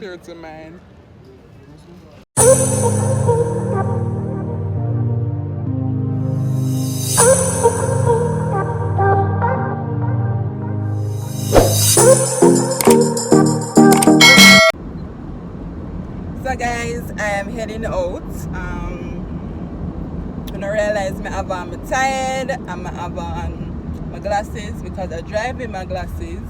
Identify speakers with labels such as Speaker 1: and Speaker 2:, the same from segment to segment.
Speaker 1: Clear to mine. So guys, I am heading out. When I realize I have on my tired and I have on my glasses because I drive with my glasses.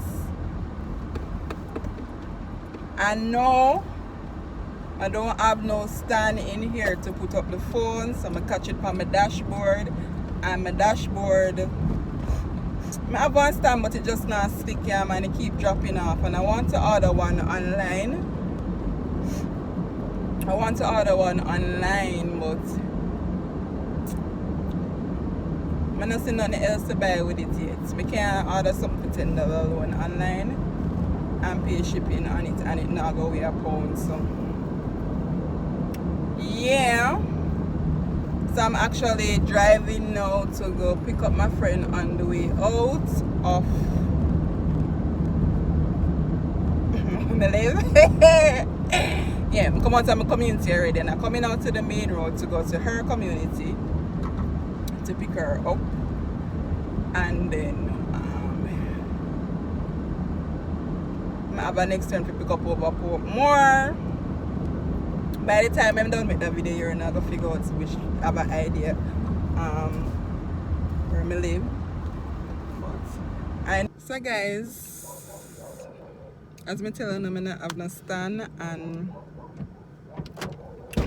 Speaker 1: And no, I don't have no stand in here to put up the phone, so I'm gonna catch it on my dashboard. And my dashboard, I have one stand but it just not stick here, man. It keep dropping off, and I want to order one online. But I don't see nothing else to buy with it yet. I can't order something $10 one online and pay shipping on it, and it not go away a pound. So yeah, so I'm actually driving now to go pick up my friend on the way out of my live. Yeah, I'm coming out of my community already, and I'm coming out to the main road to go to her community to pick her up, and then I have a next turn to pick up over more. By the time I'm done with the video, you're not gonna figure out which I have an idea where I live. And so guys, as me telling them, I have no stand and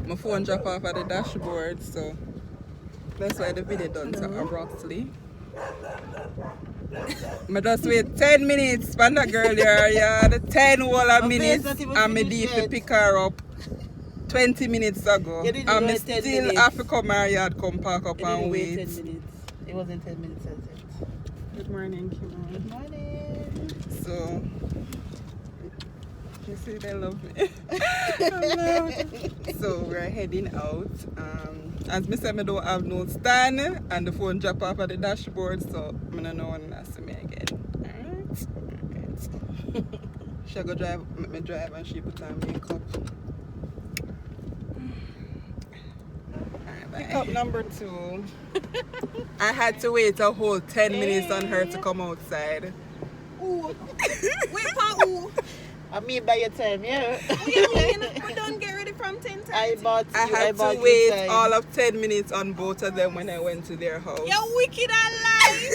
Speaker 1: my phone drop off at the dashboard, so that's why the video done so abruptly. I just wait 10 minutes for the girl there, yeah, the 10 whole minutes, and me deep to pick her up 20 minutes ago. And me still have to come her yard, come park up and wait.
Speaker 2: 10 minutes. It wasn't 10 minutes, I said.
Speaker 1: Good morning, Kim.
Speaker 2: Good morning.
Speaker 1: So, you see they love me. I love it. So we're heading out. As I said, I don't have no stand and the phone drop off at the dashboard, so I don't know when to see me again. Alright. She go drive, make me drive, and she put on makeup. Pickup number 2. I had to wait a whole 10 minutes on her to come outside.
Speaker 3: Ooh. Wait for who?
Speaker 2: I mean by your time, yeah.
Speaker 3: What do you mean? We don't get ready from 10:30.
Speaker 2: I
Speaker 1: had to wait all of 10 minutes on both of them when I went to their house.
Speaker 3: You're wicked and lying.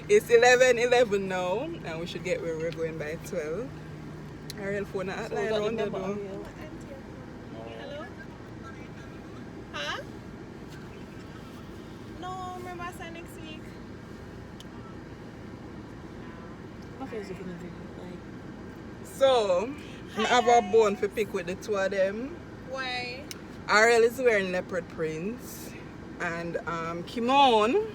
Speaker 1: It's 11:11 now, and we should get where we're going by 12. Ariel phone at
Speaker 2: So
Speaker 1: line around the door.
Speaker 3: Hello? Huh? No, remember I said next week.
Speaker 1: So, I have a bone for pick with the two of them.
Speaker 3: Why?
Speaker 1: Ariel is wearing leopard prints, and Kimon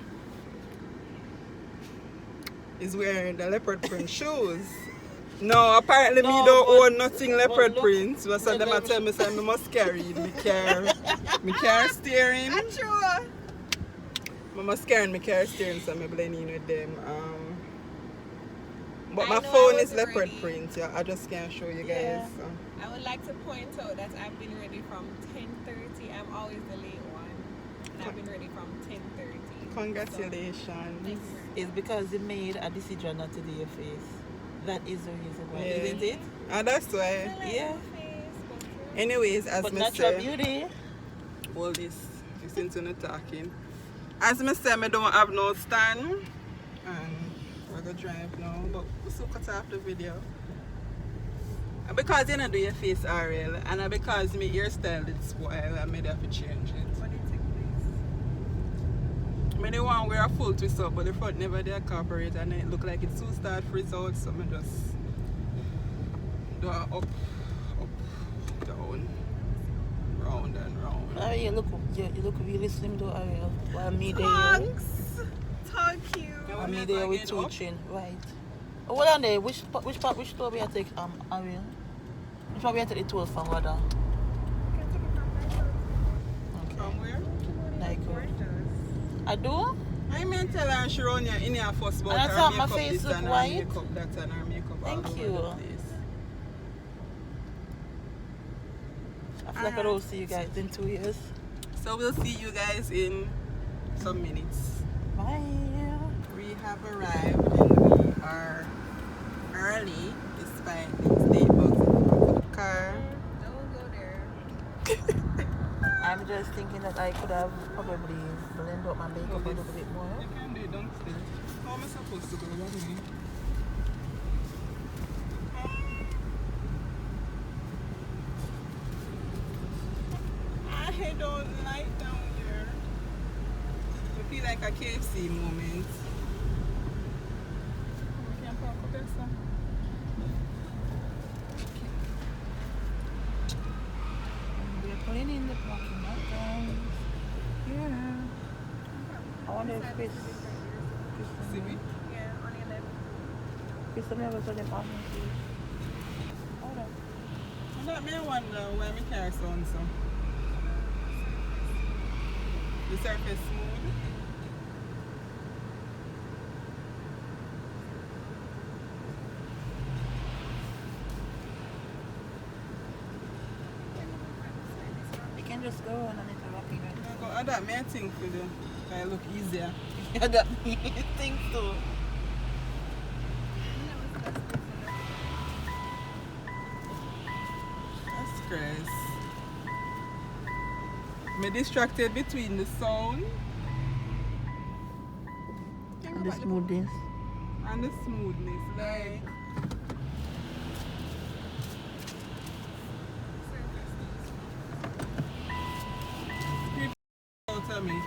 Speaker 1: is wearing the leopard print shoes. No, apparently me don't own nothing leopard prints. So them I tell me say I must carry me car steering.
Speaker 3: That's true.
Speaker 1: I must carry my car steering, so I'm blending with them. But my
Speaker 3: I know
Speaker 1: phone
Speaker 3: I
Speaker 1: is
Speaker 3: was
Speaker 1: leopard
Speaker 3: ready.
Speaker 1: print. Yeah, I just can't show you guys.
Speaker 3: Yeah.
Speaker 1: So.
Speaker 3: I would like to point out that I've been ready from 10:30. I'm always the late one. And I've been ready from 10:30.
Speaker 1: Congratulations.
Speaker 3: So,
Speaker 2: It's because they made a decision not to do your face. That is the reason why,
Speaker 1: Yeah.
Speaker 2: isn't it?
Speaker 1: And that's why.
Speaker 2: Yeah.
Speaker 1: Anyways, as
Speaker 2: But
Speaker 1: me
Speaker 2: natural
Speaker 1: say,
Speaker 2: beauty.
Speaker 1: all this into the talking. As I say, I don't have no stand, and we're gonna drive now. But we still cut off the video. And because you don't do your face, Ariel, and because my hairstyle is spoiled, I made have to change it.
Speaker 3: What did take place?
Speaker 1: I don't want to wear a full twist up, but the front never did incorporate, and it look like it's too start frizz out, so I just do a up, down, round and round.
Speaker 2: Oh, you look really slim though, Ariel. While me there,
Speaker 3: Thanks. Thank you.
Speaker 2: while me there with two chin, right? Oh, what on there? Which store we are take Ariel? Which one we are take the tour from, Wada? Okay.
Speaker 1: From where?
Speaker 2: Like, I do?
Speaker 1: I mean tell her she run here in here first about
Speaker 2: And I
Speaker 1: her
Speaker 2: thought my
Speaker 1: makeup
Speaker 2: face
Speaker 1: this
Speaker 2: look
Speaker 1: and her
Speaker 2: white.
Speaker 1: makeup that and her makeup.
Speaker 2: Thank
Speaker 1: all over
Speaker 2: you.
Speaker 1: the place.
Speaker 2: I feel like I don't see you guys in 2 years.
Speaker 1: So we'll see you guys in some minutes.
Speaker 2: Bye.
Speaker 1: We have arrived and we are early despite these day bugs in the car.
Speaker 3: Don't go there.
Speaker 2: I'm just thinking that I could have probably blended up my makeup a little bit more.
Speaker 1: You can do it downstairs. How am I supposed to go? What do you mean? I don't like down there. I feel like a KFC moment. We can park up there, sir.
Speaker 2: We're pulling in the parking lot, guys. Yeah. I wonder if Chris.
Speaker 1: See me?
Speaker 3: Yeah, on your left.
Speaker 2: Chris never saw them parking place. Hold on.
Speaker 1: That me wonder why my car sounds so. The surface smooth.
Speaker 2: You can just go on and it's a rocky right now.
Speaker 1: I that me I think for the I look easier.
Speaker 2: Yeah, that me think so.
Speaker 1: That's Chris. Me distracted between the sound
Speaker 2: And the smoothness.
Speaker 1: and the smoothness. Like people tell me.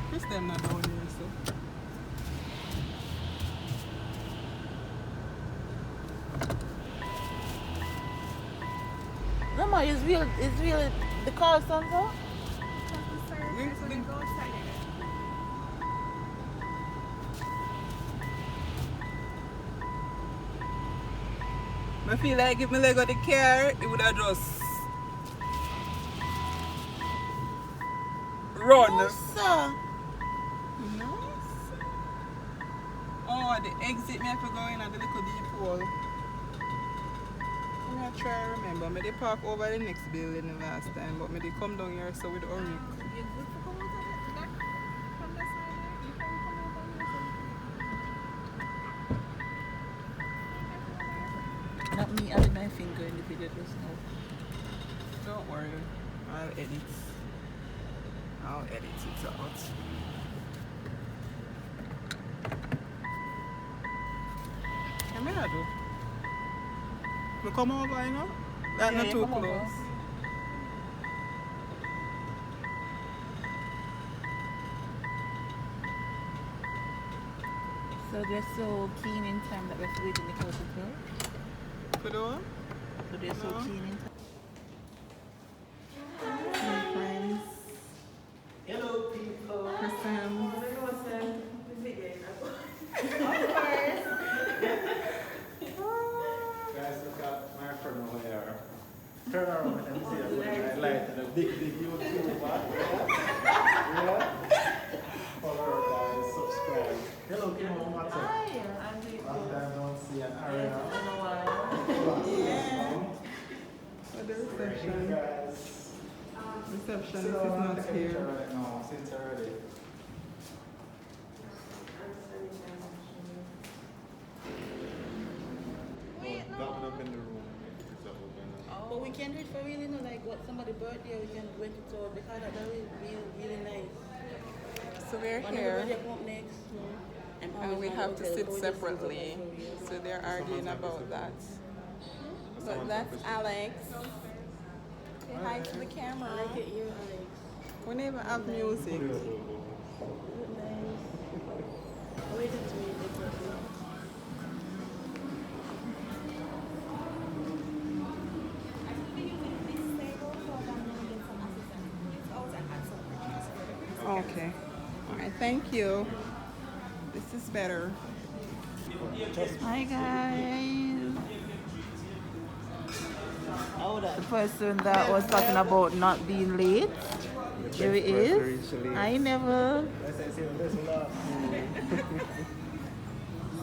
Speaker 1: Chris them not down here so.
Speaker 2: No, ma, it's real the car sounds out.
Speaker 1: The-
Speaker 3: Go outside again.
Speaker 1: I feel like if me leg out the car, it would have just run.
Speaker 2: No, sir.
Speaker 1: No, sir. Oh, the exit me have to go in at the little deep hole. I'm gonna try to remember. Me they park over the next building the last time, but me they come down here so with hurry.
Speaker 3: You're good to come out of that from the side there. You can come out on here.
Speaker 2: Not me having my finger in the video just now.
Speaker 1: Don't worry, I'll edit. I'll edit it out. Come here, do. We come over, you know? That's
Speaker 2: Yeah,
Speaker 1: not too
Speaker 2: come over.
Speaker 1: close.
Speaker 2: So they're so keen in time that we have to wait in the car to close.
Speaker 1: Put on.
Speaker 2: So they're so
Speaker 1: No.
Speaker 2: keen in time.
Speaker 1: My friends.
Speaker 2: Hello, people.
Speaker 1: Sam.
Speaker 4: Guys, look at my friend over here. Turn around and see a light and a big YouTube one. Yeah? Follow her guys, subscribe. Hello, Kim, what's up?
Speaker 2: I'm doing
Speaker 4: Long time don't see an area.
Speaker 1: For the
Speaker 4: Hey
Speaker 1: reception.
Speaker 4: guys.
Speaker 1: Receptionist is not here.
Speaker 4: Right now, since already. Down up in the room.
Speaker 2: But we can do it for really, like what somebody's birthday, we can wait it all because that will be really nice.
Speaker 1: So we're
Speaker 2: When
Speaker 1: here
Speaker 2: everybody come next,
Speaker 1: and we have to sit separately. So they're arguing about that. But that's Alex. Say hi to the camera.
Speaker 2: I like it here, Alex.
Speaker 1: We never have music.
Speaker 2: Look nice. Wait until we get to
Speaker 1: Okay. All right. Thank you. This is better.
Speaker 2: Hi guys. The person that was talking about not being late Here he is. I never.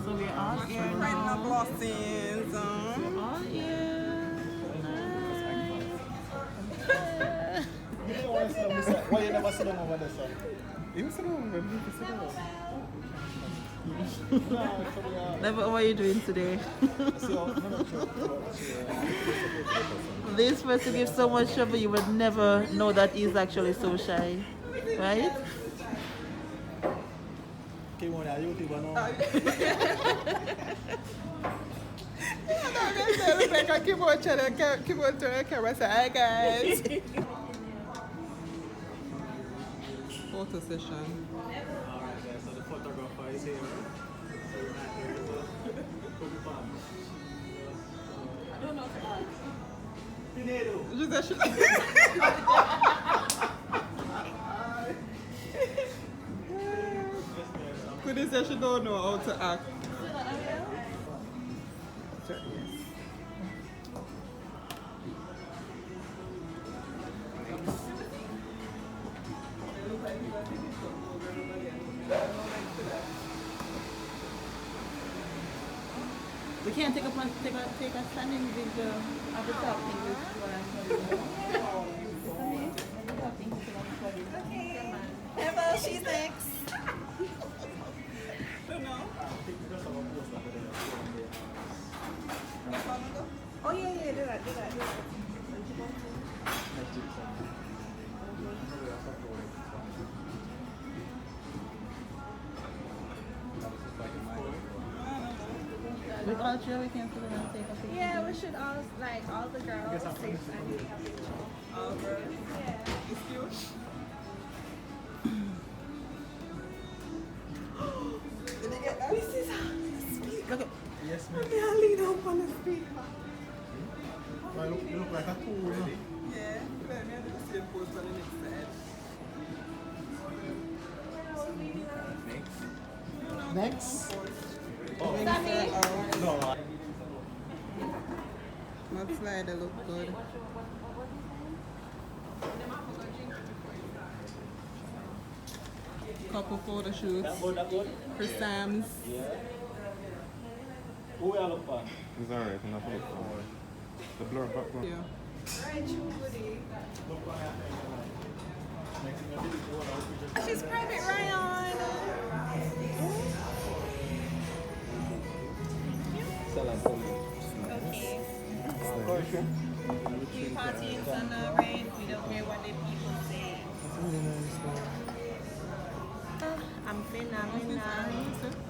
Speaker 2: So we're all here
Speaker 1: Right now,
Speaker 2: now.
Speaker 1: blessings.
Speaker 2: We're all here.
Speaker 4: Why you never sit down over there, son?
Speaker 1: You sit down, baby. You sit down.
Speaker 2: Never, what are you doing today? This person gives so much trouble, you would never know that he's actually so shy. Right?
Speaker 4: Keep on your YouTube, no?
Speaker 1: Rebecca, keep on turning the camera. Say hi, guys. Photo session.
Speaker 4: Alright, so the photographer is here. So we're not here to
Speaker 3: I don't know if
Speaker 1: Just that Could say she don't know how to act.
Speaker 2: We can't take a standing video at the top thing with what I'm
Speaker 3: Emma, she's next. Oh yeah, do that.
Speaker 2: We all sure we can sit down and take a picture.
Speaker 3: Yeah, we should all all the girls sit and take a picture.
Speaker 1: All girls.
Speaker 3: Yeah.
Speaker 1: It's cute. Did you get that?
Speaker 3: This is how you speak.
Speaker 2: Look at,
Speaker 4: Yes, ma'am.
Speaker 3: May I lean up on the speaker?
Speaker 4: Well, you look like a tool, no?
Speaker 1: Yeah. Let me do the same pose on the next side.
Speaker 4: Next.
Speaker 3: Sammy.
Speaker 4: No.
Speaker 1: That slider look good. Couple photo shoots
Speaker 4: That good?
Speaker 1: for Sam's.
Speaker 4: Yeah. Who we are looking for?
Speaker 5: It's alright, enough of the blur background.
Speaker 1: Yeah.
Speaker 3: Right, Woody.
Speaker 4: Look for that. Next thing I did is go out.
Speaker 3: She's Private Ryan. Okay. We party in thunder, rain. We don't care what the people say. I'm phenomenal.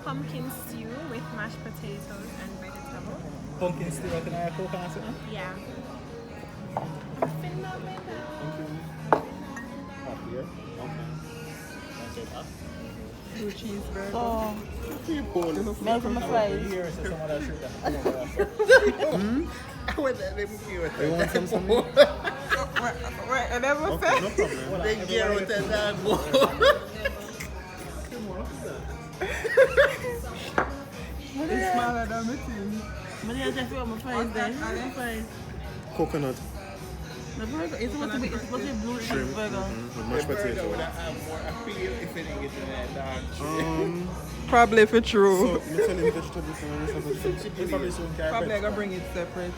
Speaker 3: Pumpkin stew with mashed potatoes and vegetables.
Speaker 4: Pumpkin stew, can I have coconut soup?
Speaker 3: Yeah. I'm phenomenal.
Speaker 4: Up here. Okay. That's it, huh?
Speaker 1: 2 cheeseburgers.
Speaker 2: oh,
Speaker 1: People.
Speaker 2: milk from the fries.
Speaker 4: Here, so some of that shit that
Speaker 5: You want some more?
Speaker 1: Right, I never said.
Speaker 5: No problem.
Speaker 4: They get out of that.
Speaker 1: It's smaller than the thing.
Speaker 2: But yeah, just want my fries there. My fries.
Speaker 5: Coconut.
Speaker 2: The burger, it's supposed to be blue cheese burger.
Speaker 5: With mashed potato.
Speaker 1: Probably for true.
Speaker 5: So, I'm telling you vegetables and vegetables.
Speaker 1: Probably I gotta bring it separate.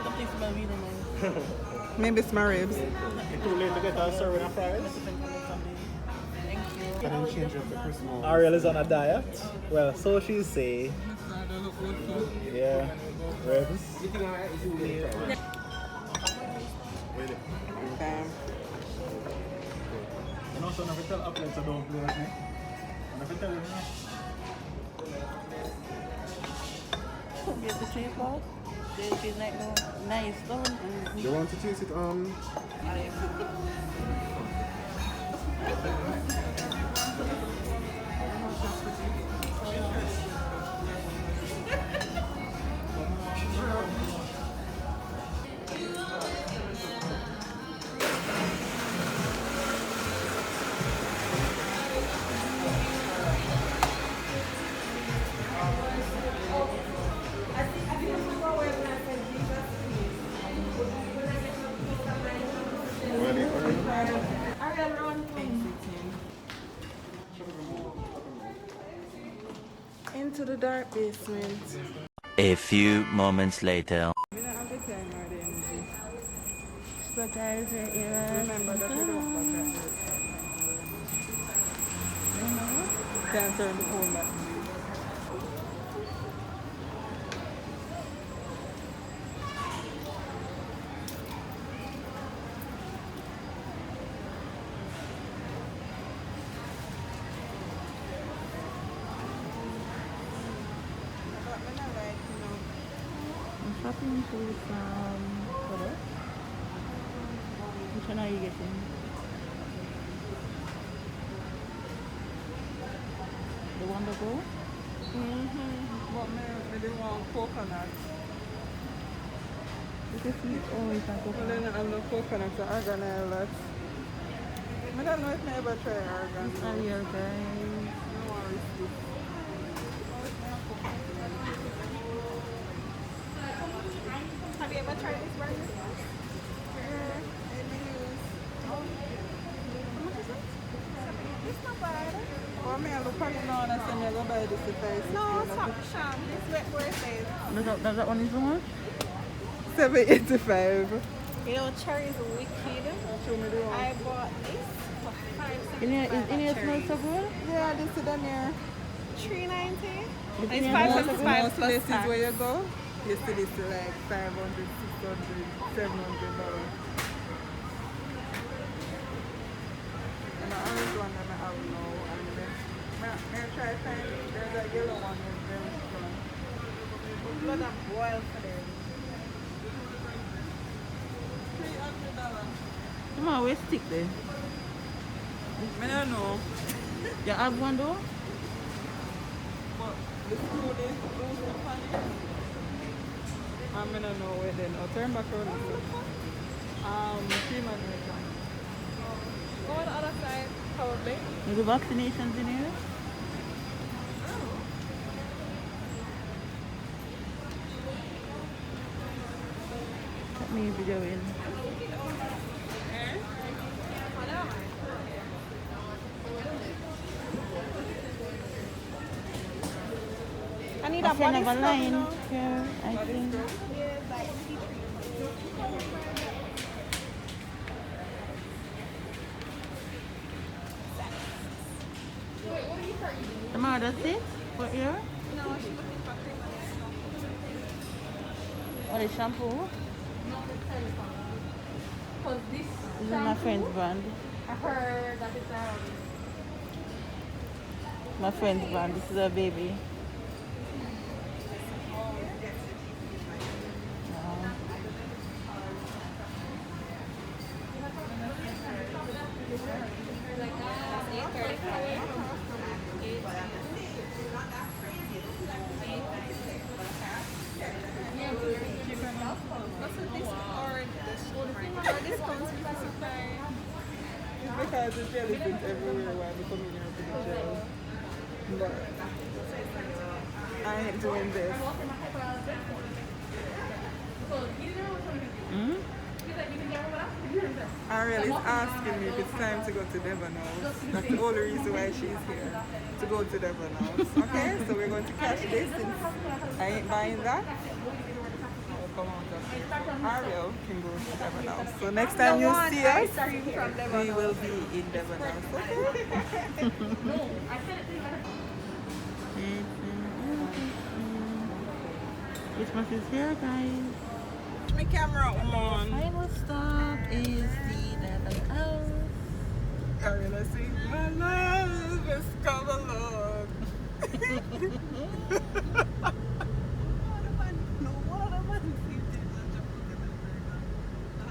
Speaker 2: Something smell really nice.
Speaker 1: Maybe it's my ribs.
Speaker 4: It's too late to get our serving of fries.
Speaker 5: I didn't change up the Christmas.
Speaker 4: Ariel is on a diet. Well, so she say. Yeah. Ribs. And also, never tell Ophelia to don't play with me. Never tell her.
Speaker 2: Get the cheese ball. The cheese nice, don't
Speaker 5: You want to taste it?
Speaker 1: to the dark basement.
Speaker 6: A few moments later.
Speaker 1: We don't have the time or the energy.
Speaker 2: So guys, we're here.
Speaker 1: Remember that we don't forget the can't turn the phone back.
Speaker 2: I'm shopping for some products. Which one are you getting? The Wondergo?
Speaker 1: But me didn't want coconut.
Speaker 2: This is sweet. Oh, it's not
Speaker 1: Well,
Speaker 2: coconut.
Speaker 1: then I have no coconut, so argan oil that. I don't know if I ever try argan.
Speaker 2: It's all here, guys.
Speaker 1: No worries.
Speaker 3: Have you ever tried this brand? It's not bad.
Speaker 1: Well, me I look at it now and I say I go buy this if I see
Speaker 3: No,
Speaker 1: it.
Speaker 3: stop, Sham. This wet birthday.
Speaker 2: That one is so much?
Speaker 1: $7.85.
Speaker 3: You know, cherry is wicked.
Speaker 1: Show me the one.
Speaker 3: I bought this for
Speaker 2: In here,
Speaker 3: $5.75
Speaker 2: in here smells so good?
Speaker 1: Yeah, this is down here.
Speaker 3: $3.90.
Speaker 2: It's
Speaker 3: It's
Speaker 2: in
Speaker 3: $5.75
Speaker 1: Most
Speaker 3: plus
Speaker 1: places
Speaker 3: tax.
Speaker 1: where you go, you see this like $500, $600, $700. And the orange one that I have now, and may I try to find, there's a yellow one that's very strong.
Speaker 3: Blood and boil for them.
Speaker 1: $300.
Speaker 2: Come on, where's stick there?
Speaker 1: I don't know,
Speaker 2: You have one though?
Speaker 1: but the food is loose upon it. I don't know where then. I'll turn back around. Cream and bacon.
Speaker 3: Go on the other side, probably.
Speaker 2: Is the vaccinations in here? Let me video in.
Speaker 3: I need
Speaker 2: I
Speaker 3: a
Speaker 2: can
Speaker 3: body
Speaker 2: have a
Speaker 3: scrub,
Speaker 2: line
Speaker 3: you know?
Speaker 2: here, I think.
Speaker 3: Yeah, like tea tree.
Speaker 2: Tomorrow, that's it? For here?
Speaker 3: No, she's looking for cream and scrub.
Speaker 2: Or the shampoo?
Speaker 3: Because this
Speaker 2: This is my friend's brand.
Speaker 3: I heard that it's
Speaker 2: My friend's brand. This is a baby.
Speaker 1: Because the jelly is everywhere while we come in here for the gel. But I ain't doing this. Ariel is asking me if it's time to go to Devon House. That's the only reason why she's here, to go to Devon House. Okay, so we're going to cash this since I ain't buying that. We'll come out of Ariel can go to Devon House. So next time you see us, we will be in Devon House. Okay?
Speaker 2: Christmas is here, guys.
Speaker 1: My camera on.
Speaker 2: Final stop is the Devon House.
Speaker 1: Ariel, I see my love is come along.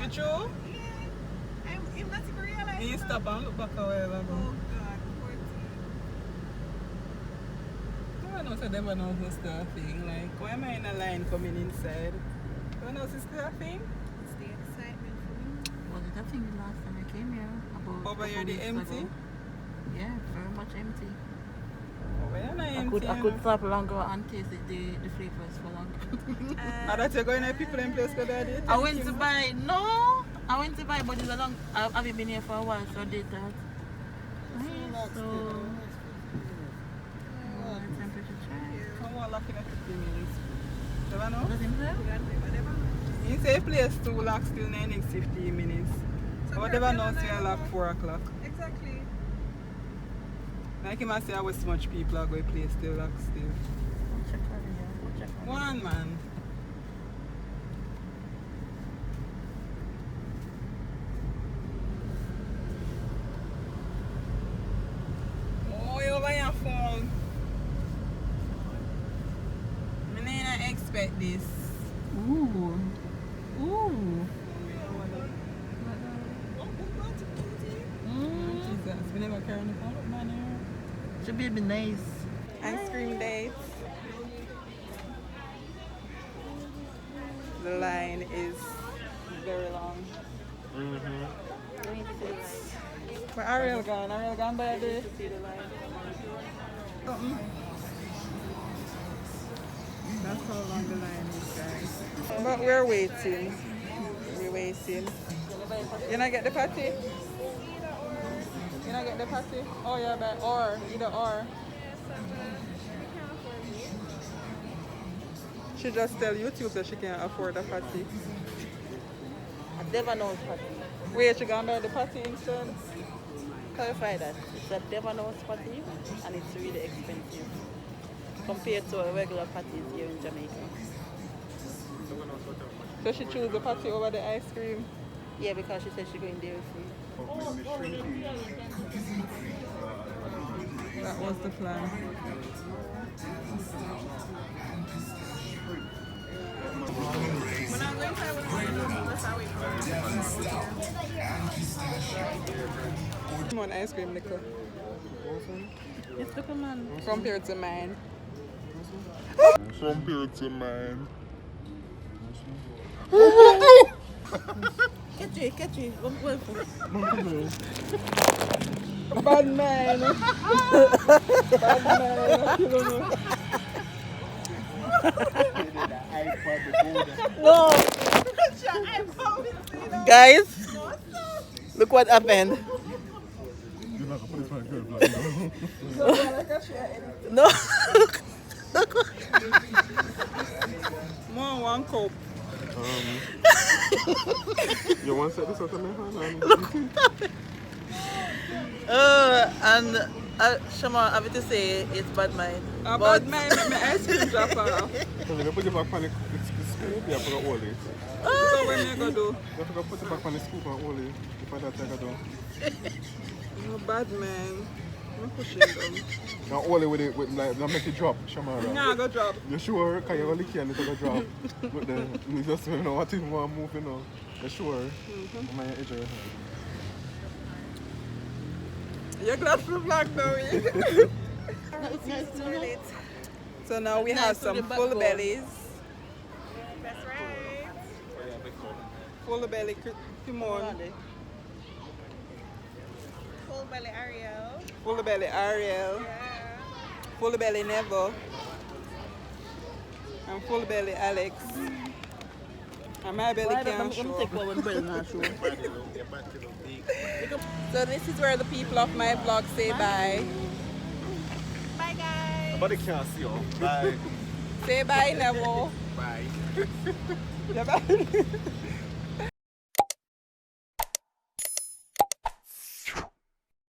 Speaker 1: You true?
Speaker 3: Yeah. I'm not even realizing.
Speaker 1: You stop and look back a while ago.
Speaker 3: Oh God, poor thing.
Speaker 1: I don't know, so they don't know who's the thing. Like, why am I in a line coming inside? Don't know, is the thing?
Speaker 3: It's the excitement for me.
Speaker 2: Was it a thing the last time I came here? About
Speaker 1: Over here,
Speaker 2: couple
Speaker 1: the
Speaker 2: weeks
Speaker 1: empty?
Speaker 2: ago? Yeah, very much empty.
Speaker 1: Why am I
Speaker 2: I
Speaker 1: empty?
Speaker 2: could stop longer and taste the flavors for long.
Speaker 1: I thought you're going to people in place because I did.
Speaker 2: I went to buy, but it's a long, I haven't been here for a while, so I did that. So, temperature check.
Speaker 1: lock in 50 minutes. Never know?
Speaker 2: What does it say?
Speaker 1: You say place 2 lock still in the next 15 minutes.
Speaker 3: So
Speaker 1: Whatever
Speaker 3: curfew
Speaker 1: now
Speaker 3: at
Speaker 1: say
Speaker 3: 9
Speaker 1: lock
Speaker 3: o'clock.
Speaker 1: 4 o'clock.
Speaker 3: Exactly.
Speaker 1: Like him I say how much people are going to play still lock still.
Speaker 2: We'll check on it, yeah. We'll check on it.
Speaker 1: One man. Oh, you over your phone. I didn't expect this. Ooh. Ooh. Jesus, we never carry the phone up, man.
Speaker 2: Should be nice.
Speaker 1: Ice cream dates. The line is very long. Where Ariel gone? Ariel gone by the something. That's how long the line is, guys. But we're waiting. We're waiting. You not get the patty? You not get the patty? Oh yeah, but or either or. She just tell YouTube that she can't afford a patty.
Speaker 2: I never know patty.
Speaker 1: Wait, she gonna buy the patty instead?
Speaker 2: Clarify that. It's a Devon patty and it's really expensive compared to a regular patties here in Jamaica.
Speaker 1: So she choose the patty over the ice cream?
Speaker 2: Yeah, because she said she's going dairy free.
Speaker 1: That was the plan.
Speaker 3: When I'm going to try what
Speaker 1: Come on, ice cream liquor.
Speaker 2: It's look man.
Speaker 1: Compared to mine.
Speaker 5: Compared to mine.
Speaker 2: Catch it. Well,
Speaker 1: Bad man. Bad man. Kill me.
Speaker 2: no. Guys, look what happened.
Speaker 5: You're not gonna put this one good,
Speaker 2: No.
Speaker 1: More one cup.
Speaker 5: You want to set this up to me?
Speaker 2: And Shama, I have to say it's bad mind.
Speaker 1: A
Speaker 2: But-
Speaker 1: bad man make my ice cream drop off.
Speaker 5: So you put it back on the scoop, you have to hold it.
Speaker 1: So what me go do?
Speaker 5: You have to put it back on the scoop and hold it. If I don't take it down.
Speaker 1: A bad man. I'm pushing them.
Speaker 5: Now hold it with it, like, now make it drop, Shamara.
Speaker 1: Nah, go drop.
Speaker 5: You sure? Because you only can, it's going to drop. But then, you just don't know what you want to move, you know. You sure? I'm on your edge of your hand.
Speaker 1: You're glad for vlog now, eh? So now we have some full bellies.
Speaker 3: That's right.
Speaker 1: Full belly Timon.
Speaker 3: Full belly Ariel.
Speaker 1: Full belly Ariel.
Speaker 3: Yeah.
Speaker 1: Full belly Neville. And full belly Alex. And my belly can't show. So this is where the people of my vlog say bye.
Speaker 3: Bye guys.
Speaker 5: Nobody can see you. Bye.
Speaker 1: Say bye, Neville.
Speaker 5: Bye.
Speaker 1: Yeah, bye.